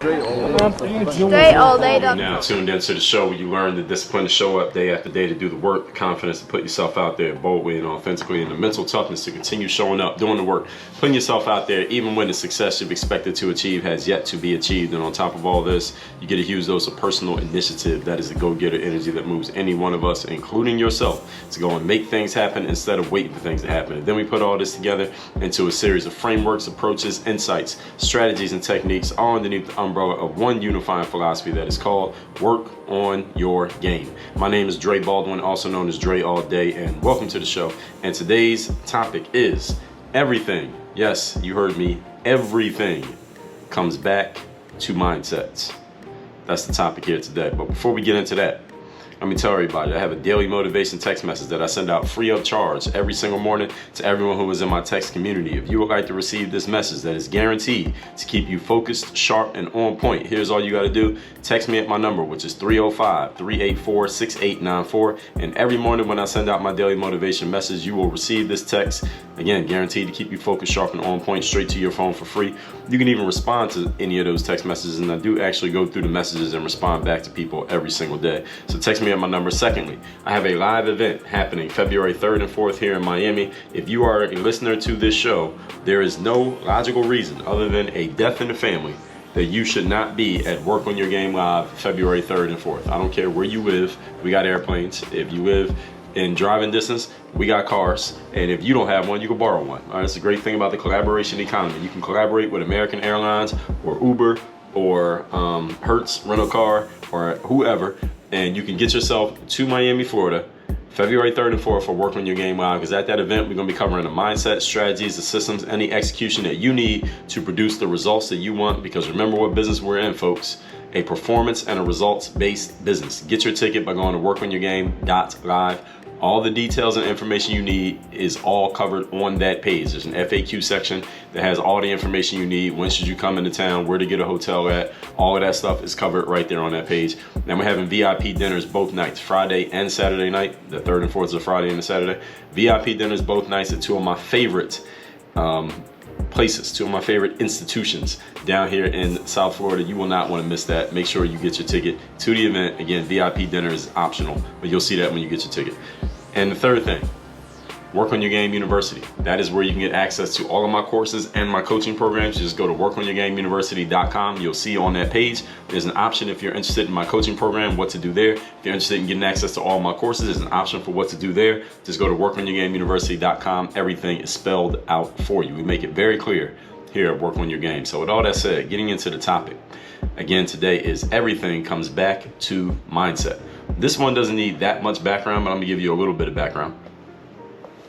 Straight all day. You're now tuned into the show where you learn the discipline to show up day after day, to do the work, the confidence to put yourself out there boldly and authentically, and the mental toughness to continue showing up, doing the work, putting yourself out there even when the success you've expected to achieve has yet to be achieved. And on top of all this, you get a huge dose of personal initiative. That is the go-getter energy that moves any one of us, including yourself, to go and make things happen instead of waiting for things to happen. And then we put all this together into a series of frameworks, approaches, insights, strategies, and techniques, all underneath the umbrella of one unifying philosophy that is called work on your game. My name is Baldwin, also known as Dre All Day, and welcome to the show. And today's topic is everything, yes, you heard me, everything comes back to mindsets. That's the topic here today. But before we get into that, let me tell everybody, I have a daily motivation text message that I send out free of charge every single morning to everyone who is in my text community. If you would like to receive this message that is guaranteed to keep you focused, sharp, and on point, here's all you got to do. Text me at my number, which is 305-384-6894. And every morning when I send out my daily motivation message, you will receive this text, again, guaranteed to keep you focused, sharp, and on point, straight to your phone for free. You can even respond to any of those text messages, and I do actually go through the messages and respond back to people every single day. So text me at my number. Secondly, I have a live event happening February 3rd and 4th here in Miami. If you are a listener to this show, there is no logical reason other than a death in the family that you should not be at Work on Your Game Live February 3rd and 4th. I don't care where you live. We got airplanes. If you live in driving distance, we got cars, and if you don't have one, you can borrow one. All right, it's a great thing about the collaboration economy. You can collaborate with American Airlines or Uber or Hertz rental car or whoever, and you can get yourself to Miami, Florida, February 3rd and 4th for Work on Your Game Live, because at that event, we're going to be covering the mindset, strategies, the systems, any execution that you need to produce the results that you want. Because remember what business we're in, folks, a performance and a results-based business. Get your ticket by going to workonyourgame.live. All the details and information you need is all covered on that page. There's an FAQ section that has all the information you need. When should you come into town? Where to get a hotel at? All of that stuff is covered right there on that page. Then we're having VIP dinners both nights, Friday and Saturday night. The 3rd and 4th is a Friday and a Saturday. VIP dinners both nights at two of my favorite places, two of my favorite institutions down here in South Florida. You will not want to miss that. Make sure you get your ticket to the event. Again, VIP dinner is optional, but you'll see that when you get your ticket. And the third thing, Work on Your Game University. That is where you can get access to all of my courses and my coaching programs. You just go to workonyourgameuniversity.com. You'll see on that page, there's an option if you're interested in my coaching program, what to do there. If you're interested in getting access to all my courses, there's an option for what to do there. Just go to workonyourgameuniversity.com. Everything is spelled out for you. We make it very clear here at Work on Your Game. So with all that said, getting into the topic, again, today is everything comes back to mindset. This one doesn't need that much background, but I'm gonna give you a little bit of background.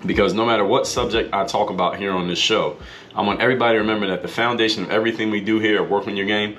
Because no matter what subject I talk about here on this show, I want everybody to remember that the foundation of everything we do here at Work on Your Game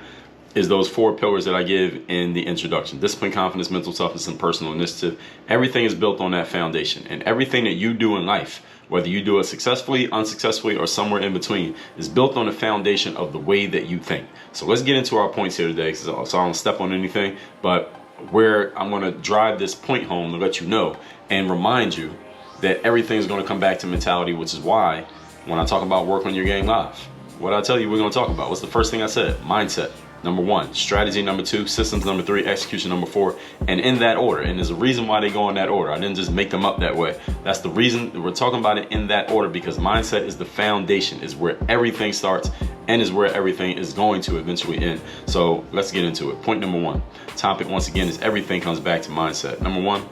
is those 4 pillars that I give in the introduction: discipline, confidence, mental toughness, and personal initiative. Everything is built on that foundation, and everything that you do in life, whether you do it successfully, unsuccessfully, or somewhere in between, is built on the foundation of the way that you think. So let's get into our points here today, so I don't step on anything, but where I'm going to drive this point home to let you know and remind you that everything is going to come back to mentality, which is why when I talk about Work on Your Game Live, what I tell you we're going to talk about, what's the first thing I said? Mindset, number 1. Strategy, number 2. Systems, number 3. Execution, number 4. And in that order. And there's a reason why they go in that order. I didn't just make them up that way. That's the reason that we're talking about it in that order, because mindset is the foundation, is where everything starts and is where everything is going to eventually end. So let's get into it. Point number 1. Topic, once again, is everything comes back to mindset. Number 1,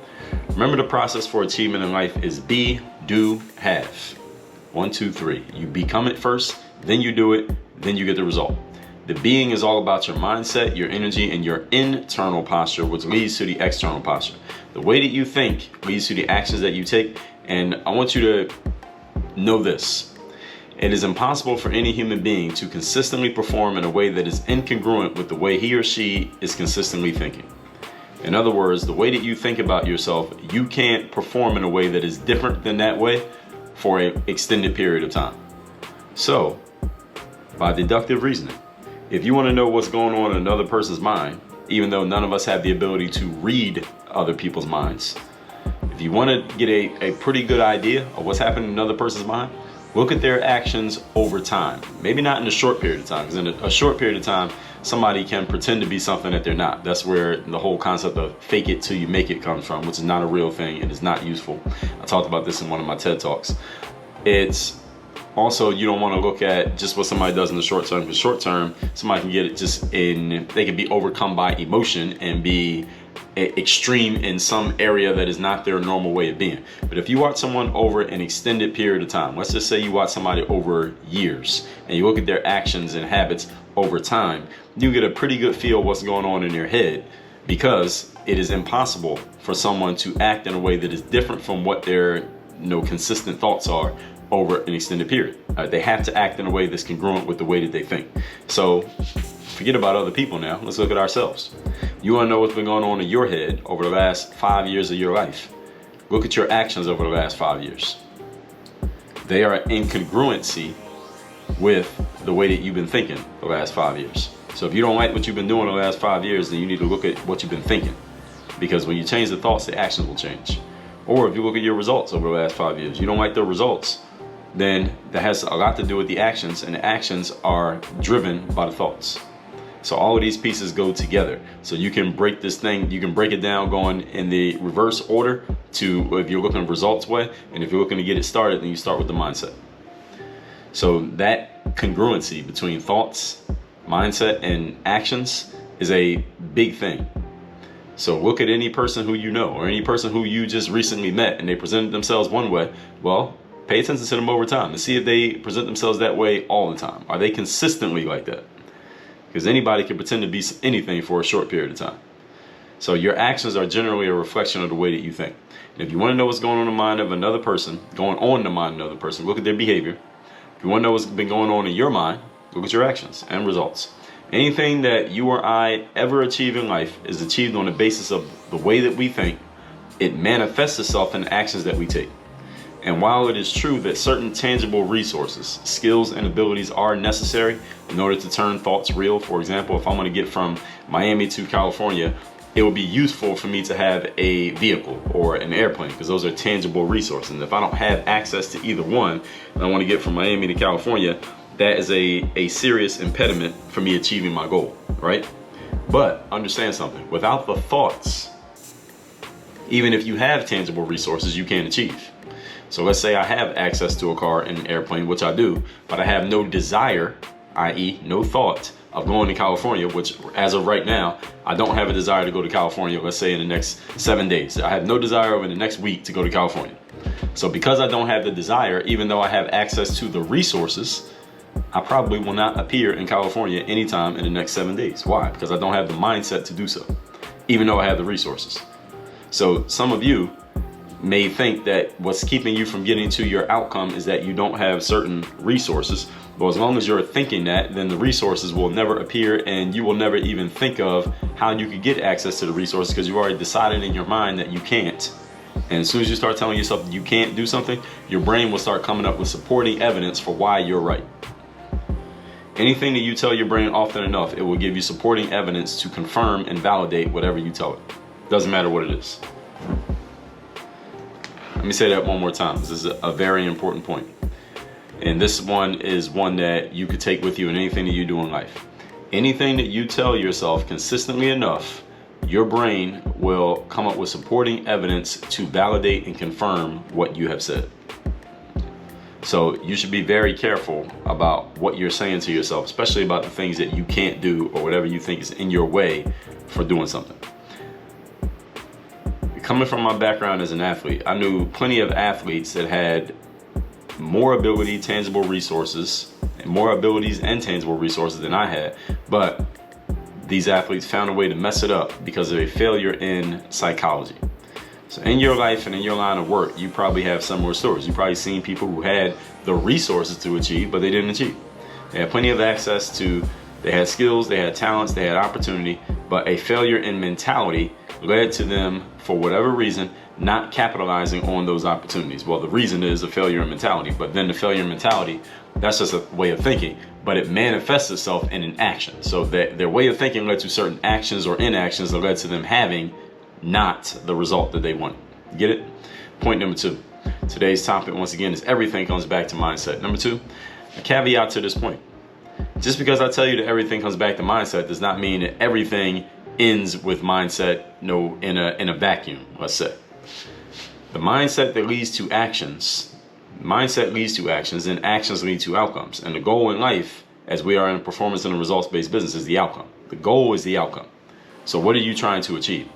remember the process for achievement in life is be, do, have. 1, 2, 3. You become it first, then you do it, then you get the result. The being is all about your mindset, your energy, and your internal posture, which leads to the external posture. The way that you think leads to the actions that you take. And I want you to know this. It is impossible for any human being to consistently perform in a way that is incongruent with the way he or she is consistently thinking. In other words, the way that you think about yourself, you can't perform in a way that is different than that way for an extended period of time. So, by deductive reasoning, if you want to know what's going on in another person's mind, even though none of us have the ability to read other people's minds, if you want to get a pretty good idea of what's happening in another person's mind, look at their actions over time. Maybe not in a short period of time, because in a short period of time, somebody can pretend to be something that they're not. That's where the whole concept of fake it till you make it comes from, which is not a real thing and is not useful. I talked about this in one of my TED Talks. It's also, you don't want to look at just what somebody does in the short term. Because short term, somebody can get it they can be overcome by emotion and be extreme in some area that is not their normal way of being. But if you watch someone over an extended period of time, let's just say you watch somebody over years and you look at their actions and habits over time, you get a pretty good feel of what's going on in their head, because it is impossible for someone to act in a way that is different from what their consistent thoughts are over an extended period. They have to act in a way that's congruent with the way that they think. So forget about other people now. Let's look at ourselves. You want to know what's been going on in your head over the last 5 years of your life? Look at your actions over the last 5 years. They are in congruency with the way that you've been thinking the last 5 years. So if you don't like what you've been doing the last 5 years, then you need to look at what you've been thinking. Because when you change the thoughts, the actions will change. Or if you look at your results over the last 5 years, you don't like the results, then that has a lot to do with the actions, and the actions are driven by the thoughts. So all of these pieces go together. So you can break this thing, you can break it down going in the reverse order to if you're looking at results way, and if you're looking to get it started, then you start with the mindset. So that congruency between thoughts, mindset, and actions is a big thing. So look at any person who you know, or any person who you just recently met and they presented themselves one way. Well, pay attention to them over time and see if they present themselves that way all the time. Are they consistently like that? Because anybody can pretend to be anything for a short period of time. So your actions are generally a reflection of the way that you think. And if you want to know what's going on in the mind of another person, look at their behavior. If you want to know what's been going on in your mind, look at your actions and results. Anything that you or I ever achieve in life is achieved on the basis of the way that we think. It manifests itself in the actions that we take. And while it is true that certain tangible resources, skills, and abilities are necessary in order to turn thoughts real, for example, if I'm going to get from Miami to California, it would be useful for me to have a vehicle or an airplane, because those are tangible resources. And if I don't have access to either one, and I want to get from Miami to California, that is a serious impediment for me achieving my goal, right? But understand something, without the thoughts, even if you have tangible resources, you can't achieve. So let's say I have access to a car and an airplane, which I do, but I have no desire, i.e. no thought of going to California, which as of right now, I don't have a desire to go to California, let's say in the next 7 days. I have no desire over the next week to go to California. So because I don't have the desire, even though I have access to the resources, I probably will not appear in California anytime in the next 7 days. Why? Because I don't have the mindset to do so, even though I have the resources. So some of you may think that what's keeping you from getting to your outcome is that you don't have certain resources. But as long as you're thinking that, then the resources will never appear, and you will never even think of how you could get access to the resources, because you've already decided in your mind that you can't. And as soon as you start telling yourself you can't do something, your brain will start coming up with supporting evidence for why you're right. Anything that you tell your brain often enough, it will give you supporting evidence to confirm and validate whatever you tell it. Doesn't matter what it is. Let me say that one more time. This is a very important point. And this one is one that you could take with you in anything that you do in life. Anything that you tell yourself consistently enough, your brain will come up with supporting evidence to validate and confirm what you have said. So you should be very careful about what you're saying to yourself, especially about the things that you can't do or whatever you think is in your way for doing something. Coming from my background as an athlete, I knew plenty of athletes that had more ability, tangible resources, and more abilities and tangible resources than I had, but these athletes found a way to mess it up because of a failure in psychology. So in your life and in your line of work, you probably have similar stories. You've probably seen people who had the resources to achieve, but they didn't achieve. They had plenty of access to, they had skills, they had talents, they had opportunity, but a failure in mentality led to them, for whatever reason, not capitalizing on those opportunities. Well, the reason is a failure in mentality, but then the failure in mentality, that's just a way of thinking, but it manifests itself in an action. So that their way of thinking led to certain actions or inactions that led to them having not the result that they wanted. Get it? Point number 2. Today's topic, once again, is everything comes back to mindset. Number 2, a caveat to this point. Just because I tell you that everything comes back to mindset does not mean that everything ends with mindset, in a vacuum, let's say. The mindset that leads to actions, mindset leads to actions, and actions lead to outcomes. And the goal in life, as we are in a performance and a results-based business, is the outcome. The goal is the outcome. So what are you trying to achieve?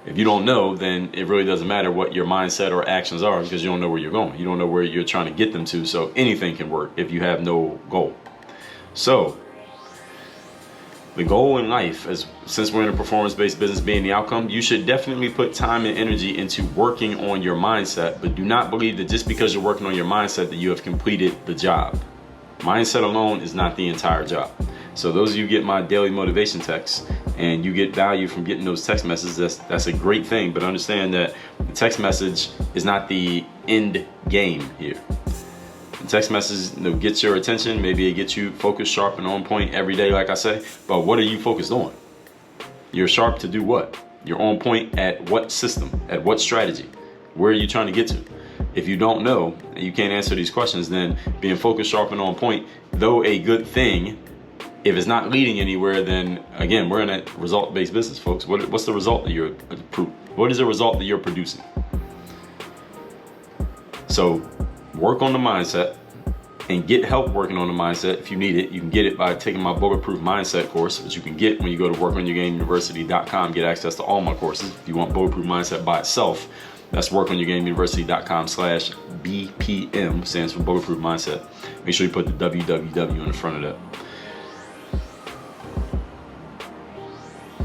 If you don't know, then it really doesn't matter what your mindset or actions are, because you don't know where you're going. You don't know where you're trying to get them to. So anything can work if you have no goal. So the goal in life, since we're in a performance-based business being the outcome, you should definitely put time and energy into working on your mindset, but do not believe that just because you're working on your mindset that you have completed the job. Mindset alone is not the entire job. So those of you get my daily motivation texts and you get value from getting those text messages, that's a great thing, but understand that the text message is not the end game here. The text message gets your attention, maybe it gets you focused, sharp, and on point every day, like I say, but what are you focused on? You're sharp to do what? You're on point at what system, at what strategy? Where are you trying to get to? If you don't know and you can't answer these questions, then being focused, sharp, and on point, though a good thing, if it's not leading anywhere, then again, we're in a result-based business, folks. What's the result that what is the result that you're producing? So work on the mindset and get help working on the mindset. If you need it, you can get it by taking my Bulletproof Mindset course, which you can get when you go to workonyourgameuniversity.com. Get access to all my courses. If you want Bulletproof Mindset by itself, that's workonyourgameuniversity.com/BPM, stands for Bulletproof Mindset. Make sure you put the www in the front of that.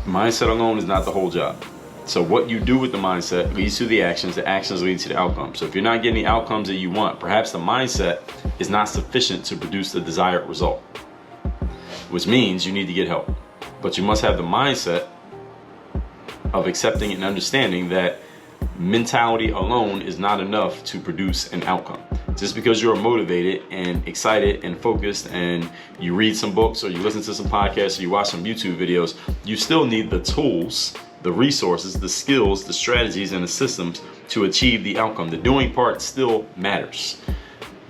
Mindset alone is not the whole job. So what you do with the mindset leads to the actions lead to the outcomes. So if you're not getting the outcomes that you want, perhaps the mindset is not sufficient to produce the desired result, which means you need to get help. But you must have the mindset of accepting and understanding that mentality alone is not enough to produce an outcome. Just because you're motivated and excited and focused and you read some books or you listen to some podcasts or you watch some YouTube videos, you still need the tools, the resources, the skills, the strategies, and the systems to achieve the outcome. The doing part still matters.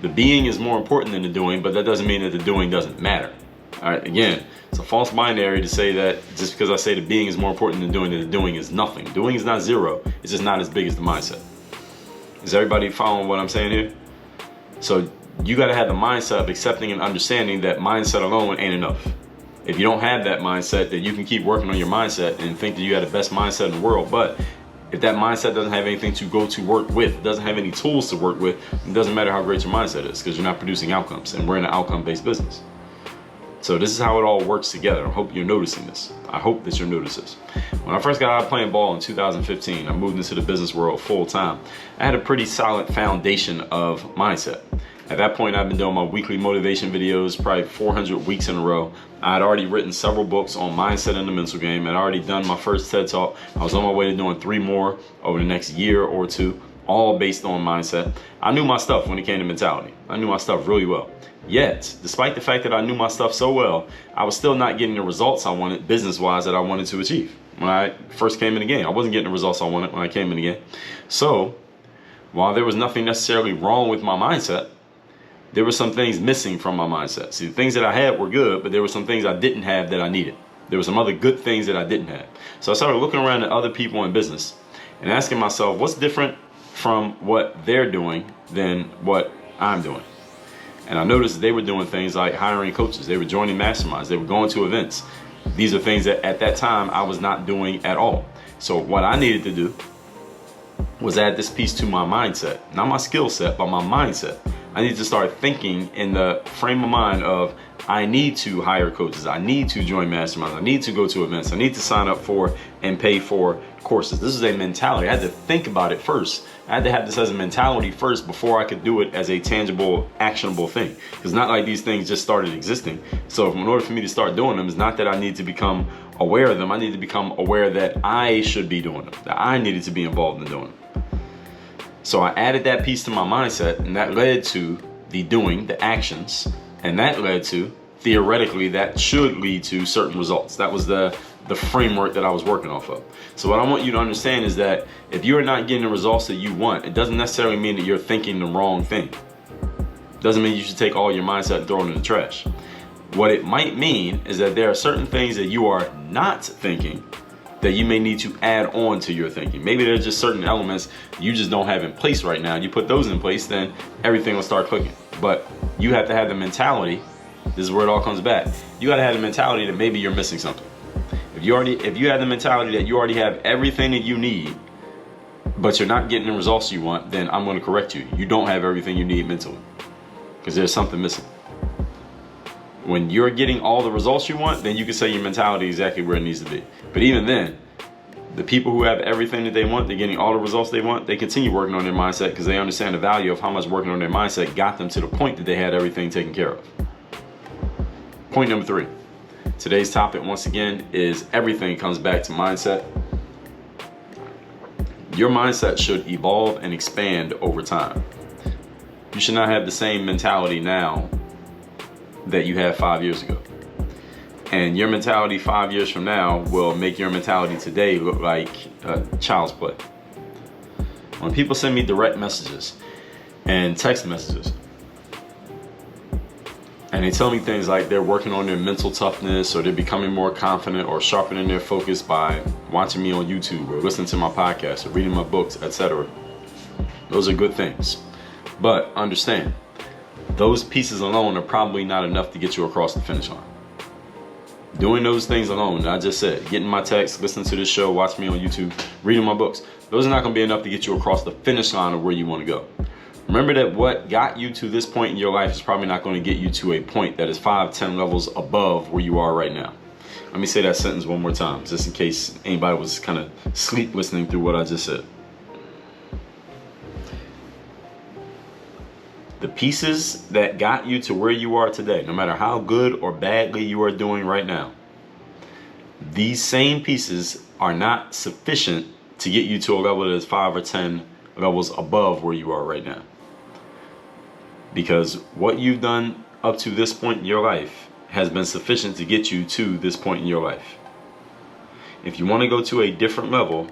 The being is more important than the doing, but that doesn't mean that the doing doesn't matter. All right, again, it's a false binary to say that just because I say the being is more important than the doing is nothing. Doing is not zero, it's just not as big as the mindset. Is everybody following what I'm saying here? So you gotta have the mindset of accepting and understanding that mindset alone ain't enough. If you don't have that mindset, then you can keep working on your mindset and think that you got the best mindset in the world. But if that mindset doesn't have anything to go to work with, doesn't have any tools to work with, it doesn't matter how great your mindset is, because you're not producing outcomes, and we're in an outcome-based business. So this is how it all works together. I hope you're noticing this. I hope that you'll notice this. When I first got out of playing ball in 2015, I moved into the business world full time. I had a pretty solid foundation of mindset. At that point, I've been doing my weekly motivation videos, probably 400 weeks in a row. I had already written several books on mindset and the mental game. I'd already done my first TED Talk. I was on my way to doing 3 more over the next year or 2, all based on mindset. I knew my stuff when it came to mentality. I knew my stuff really well. Yet, despite the fact that I knew my stuff so well, I was still not getting the results I wanted business-wise that I wanted to achieve. When I first came in the game, I wasn't getting the results I wanted when I came in the game. So, while there was nothing necessarily wrong with my mindset, there were some things missing from my mindset. See, the things that I had were good, but there were some things I didn't have that I needed. There were some other good things that I didn't have. So I started looking around at other people in business and asking myself, what's different from what they're doing than what I'm doing? And I noticed they were doing things like hiring coaches. They were joining masterminds. They were going to events. These are things that at that time I was not doing at all. So what I needed to do was add this piece to my mindset. Not my skill set, but my mindset. I need to start thinking in the frame of mind of, I need to hire coaches. I need to join masterminds. I need to go to events. I need to sign up for and pay for courses. This is a mentality. I had to think about it first. I had to have this as a mentality first before I could do it as a tangible, actionable thing. It's not like these things just started existing. So in order for me to start doing them, it's not that I need to become aware of them. I need to become aware that I should be doing them, that I needed to be involved in doing them. So I added that piece to my mindset, and that led to the doing, the actions, and that led to, theoretically, that should lead to certain results. That was the framework that I was working off of. So what I want you to understand is that if you're not getting the results that you want, it doesn't necessarily mean that you're thinking the wrong thing. It doesn't mean you should take all your mindset and throw it in the trash. What it might mean is that there are certain things that you are not thinking that you may need to add on to your thinking. Maybe there's just certain elements you just don't have in place right now. You put those in place, then everything will start clicking. But you have to have the mentality, this is where it all comes back. You gotta have the mentality that maybe you're missing something. If you have the mentality that you already have everything that you need, but you're not getting the results you want, then I'm gonna correct you. You don't have everything you need mentally, because there's something missing. When you're getting all the results you want, then you can say your mentality exactly where it needs to be. But even then, the people who have everything that they want, they're getting all the results they want, they continue working on their mindset because they understand the value of how much working on their mindset got them to the point that they had everything taken care of. Point number 3. Today's topic, once again, is everything comes back to mindset. Your mindset should evolve and expand over time. You should not have the same mentality now that you had 5 years ago. And your mentality 5 years from now will make your mentality today look like child's play. When people send me direct messages and text messages, and they tell me things like they're working on their mental toughness, or they're becoming more confident, or sharpening their focus by watching me on YouTube, or listening to my podcast, or reading my books, etc. Those are good things. But understand, those pieces alone are probably not enough to get you across the finish line. Doing those things alone, I just said, getting my text, listening to this show, watching me on YouTube, reading my books, those are not going to be enough to get you across the finish line of where you want to go. Remember that what got you to this point in your life is probably not going to get you to a point that is 5-10 levels above where you are right now. Let me say that sentence one more time, just in case anybody was kind of sleep listening through what I just said. The pieces that got you to where you are today, no matter how good or badly you are doing right now, these same pieces are not sufficient to get you to a level that is 5 or 10 levels above where you are right now. Because what you've done up to this point in your life has been sufficient to get you to this point in your life. If you want to go to a different level,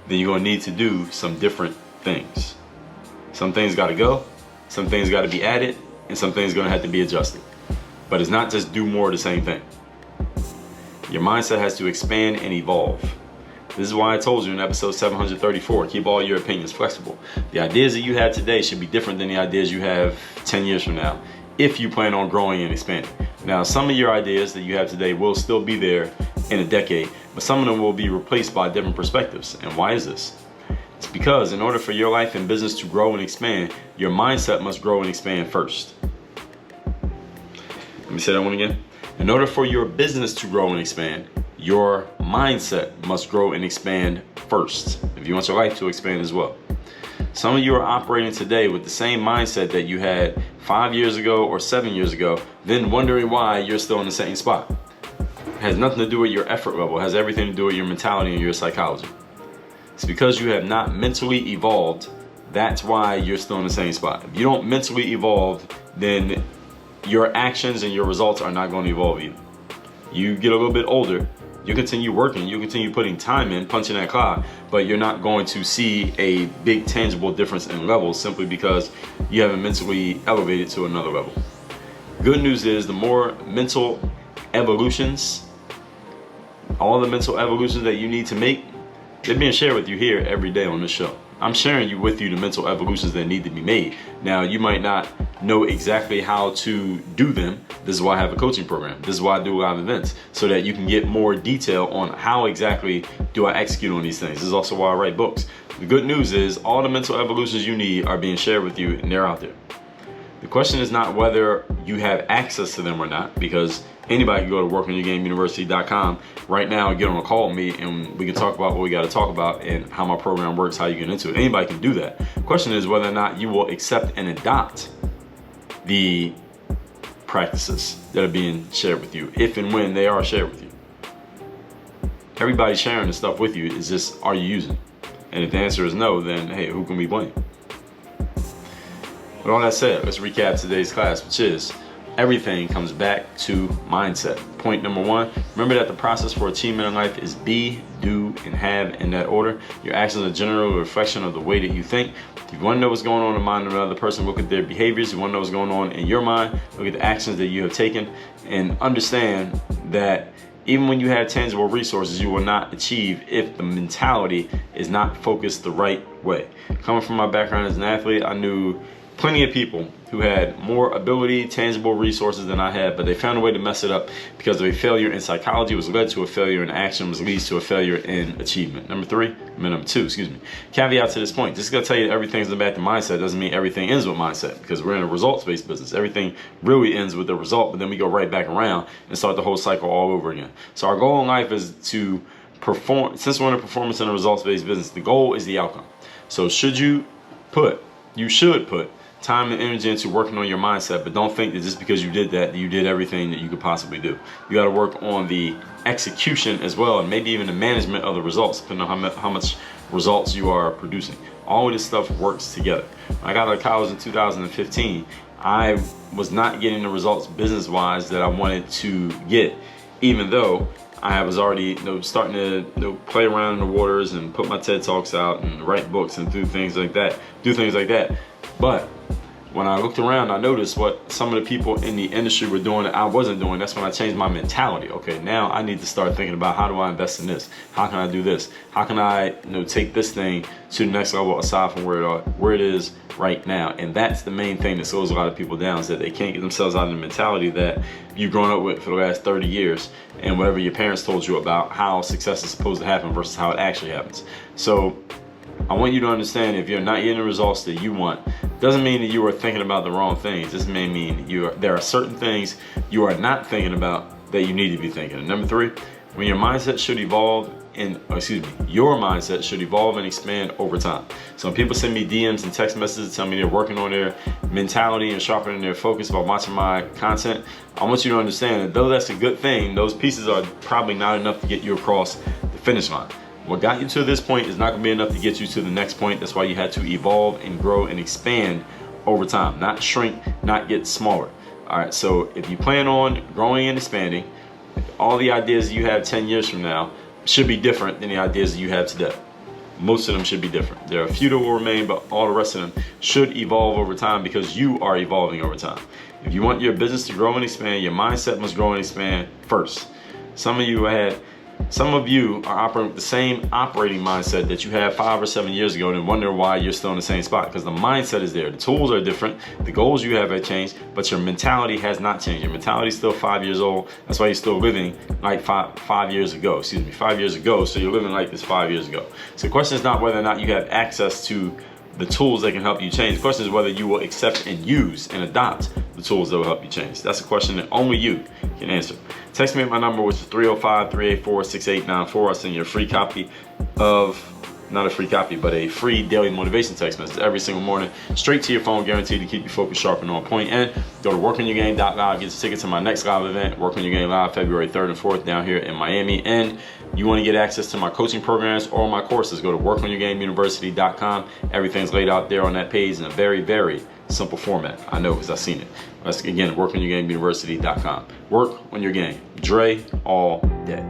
then you're going to need to do some different things. Some things got to go. Some things got to be added, and some things going to have to be adjusted. But it's not just do more of the same thing. Your mindset has to expand and evolve. This is why I told you in episode 734, keep all your opinions flexible. The ideas that you have today should be different than the ideas you have 10 years from now, if you plan on growing and expanding. Now, some of your ideas that you have today will still be there in a decade, but some of them will be replaced by different perspectives. And why is this? It's because in order for your life and business to grow and expand, your mindset must grow and expand first. Let me say that one again. In order for your business to grow and expand, your mindset must grow and expand first, if you want your life to expand as well. Some of you are operating today with the same mindset that you had 5 years ago or 7 years ago, then wondering why you're still in the same spot. It has nothing to do with your effort level. It has everything to do with your mentality and your psychology. It's because you have not mentally evolved. That's why you're still in the same spot. If you don't mentally evolve, then your actions and your results are not going to evolve either. You get a little bit older, you continue working, you continue putting time in, punching that clock, but you're not going to see a big tangible difference in levels simply because you haven't mentally elevated to another level. Good news is the more mental evolutions, all the mental evolutions that you need to make, they're being shared with you here every day on this show. I'm sharing with you the mental evolutions that need to be made. Now, you might not know exactly how to do them. This is why I have a coaching program. This is why I do live events, so that you can get more detail on how exactly do I execute on these things. This is also why I write books. The good news is all the mental evolutions you need are being shared with you, and they're out there. The question is not whether you have access to them or not, because anybody can go to workonyourgameuniversity.com right now and get on a call with me, and we can talk about what we got to talk about and how my program works, how you get into it. Anybody can do that. The question is whether or not you will accept and adopt the practices that are being shared with you, if and when they are shared with you. Everybody's sharing the stuff with you. It's just, are you using it? And if the answer is no, then hey, who can we blame? With all that said, let's recap today's class, which is everything comes back to mindset. Point number one, remember that the process for achievement in life is be, do, and have in that order. Your actions are a general reflection of the way that you think. If you want to know what's going on in the mind of another person, look at their behaviors. If you want to know what's going on in your mind, look at the actions that you have taken, and understand that even when you have tangible resources, you will not achieve if the mentality is not focused the right way. Coming from my background as an athlete, I knew plenty of people who had more ability, tangible resources than I had, but they found a way to mess it up because of a failure in psychology was led to a failure in action, which leads to a failure in achievement. Number two, caveat to this point, just gonna tell you that everything's about the mindset doesn't mean everything ends with mindset, because we're in a results-based business. Everything really ends with the result, but then we go right back around and start the whole cycle all over again. So our goal in life is to perform. Since we're in a performance and a results-based business, the goal is the outcome. So you should put time and energy into working on your mindset, but don't think that just because you did that, you did everything that you could possibly do. You got to work on the execution as well, and maybe even the management of the results, depending on how much results you are producing. All of this stuff works together. When I got out of college in 2015, I was not getting the results business-wise that I wanted to get, even though I was already starting to play around in the waters and put my TED Talks out and write books and do things like that. But when I looked around, I noticed what some of the people in the industry were doing that I wasn't doing. That's when I changed my mentality. Okay, now I need to start thinking about, how do I invest in this? How can I do this? How can I take this thing to the next level aside from where it is right now? And that's the main thing that slows a lot of people down, is that they can't get themselves out of the mentality that you've grown up with for the last 30 years and whatever your parents told you about how success is supposed to happen versus how it actually happens. So I want you to understand, if you're not getting the results that you want, doesn't mean that you are thinking about the wrong things. This may mean there are certain things you are not thinking about that you need to be thinking. And number three, your mindset should evolve and expand over time. So when people send me DMs and text messages telling me they're working on their mentality and sharpening their focus about watching my content, I want you to understand that though that's a good thing, those pieces are probably not enough to get you across the finish line. What got you to this point is not going to be enough to get you to the next point. That's why you had to evolve and grow and expand over time, not shrink, not get smaller. All right, so if you plan on growing and expanding, all the ideas you have 10 years from now should be different than the ideas that you have today. Most of them should be different. There are a few that will remain, but all the rest of them should evolve over time, because you are evolving over time. If you want your business to grow and expand, your mindset must grow and expand first. Some of you are operating with the same operating mindset that you had 5 or 7 years ago and wonder why you're still in the same spot, because the mindset is there. The tools are different, the goals you have changed, but your mentality has not changed. Your mentality is still 5 years old. That's why you're still living like 5 years ago. 5 years ago, so you're living like this 5 years ago. So the question is not whether or not you have access to the tools that can help you change. The question is whether you will accept and use and adopt the tools that will help you change. That's a question that only you can answer. Text me at my number, which is 305-384-6894. I'll send you a free copy not a free copy, but a free daily motivation text message every single morning, straight to your phone, guaranteed to keep you focused, sharp, and on point. And go to workonyourgame.live, get your ticket to my next live event, Work On Your Game Live, February 3rd and 4th down here in Miami. And you want to get access to my coaching programs or my courses, go to workonyourgameuniversity.com. Everything's laid out there on that page in a very, very simple format. I know, because I've seen it. That's, again, workonyourgameuniversity.com. Work on your game. Dre all day.